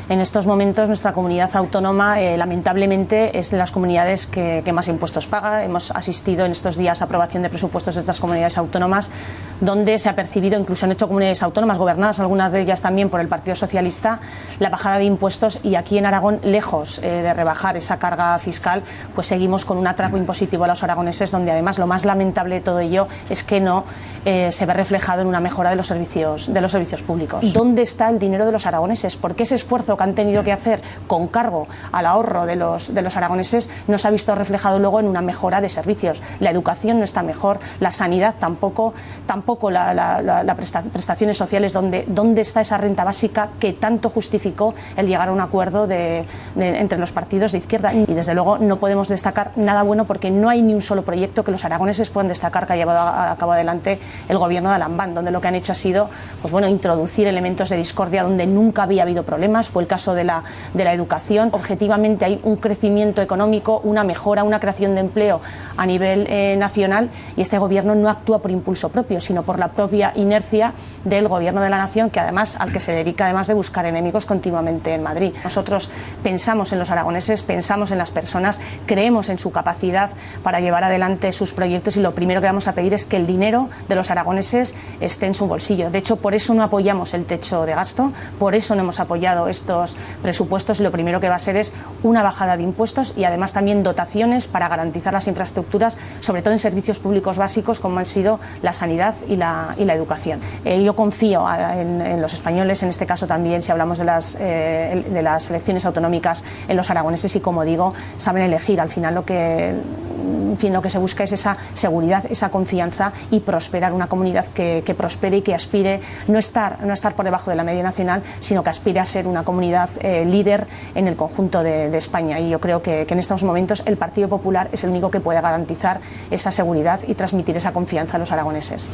En estos momentos nuestra comunidad autónoma lamentablemente es de las comunidades que más impuestos paga. Hemos asistido en estos días a aprobación de presupuestos de estas comunidades autónomas, donde se ha percibido, incluso han hecho comunidades autónomas gobernadas, algunas de ellas también por el Partido Socialista, la bajada de impuestos, y aquí en Aragón, lejos de rebajar esa carga fiscal, pues seguimos con un atraco impositivo a los aragoneses, donde además lo más lamentable de todo ello es que no se ve reflejado en una mejora de los servicios públicos. ¿Dónde está el dinero de los aragoneses? ¿Por qué ese esfuerzo que han tenido que hacer con cargo al ahorro de los aragoneses no se ha visto reflejado luego en una mejora de servicios? La educación no está mejor, la sanidad tampoco las prestaciones sociales. ¿Dónde está esa renta básica que tanto justificó el llegar a un acuerdo entre los partidos de izquierda? Y desde luego no podemos destacar nada bueno, porque no hay ni un solo proyecto que los aragoneses puedan destacar que ha llevado a cabo adelante el gobierno de Alambán, donde lo que han hecho ha sido introducir elementos de discordia donde nunca había habido problemas. Fue el caso de la educación. Objetivamente hay un crecimiento económico, una mejora, una creación de empleo a nivel nacional, y este gobierno no actúa por impulso propio, sino por la propia inercia del gobierno de la nación, al que se dedica además de buscar enemigos continuamente en Madrid. Nosotros pensamos en los aragoneses, pensamos en las personas, creemos en su capacidad para llevar adelante sus proyectos, y lo primero que vamos a pedir es que el dinero de los aragoneses esté en su bolsillo. De hecho, por eso no apoyamos el techo de gasto, por eso no hemos apoyado estos presupuestos, y lo primero que va a ser es una bajada de impuestos y además también dotaciones para garantizar las infraestructuras, sobre todo en servicios públicos básicos como han sido la sanidad y la educación. Yo confío en los españoles, en este caso también, si hablamos de las elecciones autonómicas, en los aragoneses, y como digo, saben elegir. Al final lo que se busca es esa seguridad, esa confianza, y prosperar, una comunidad que prospere y que aspire no estar por debajo de la media nacional, sino que aspire a ser una comunidad líder en el conjunto de España. Y yo creo que en estos momentos el Partido Popular es el único que puede garantizar esa seguridad y transmitir esa confianza a los aragoneses.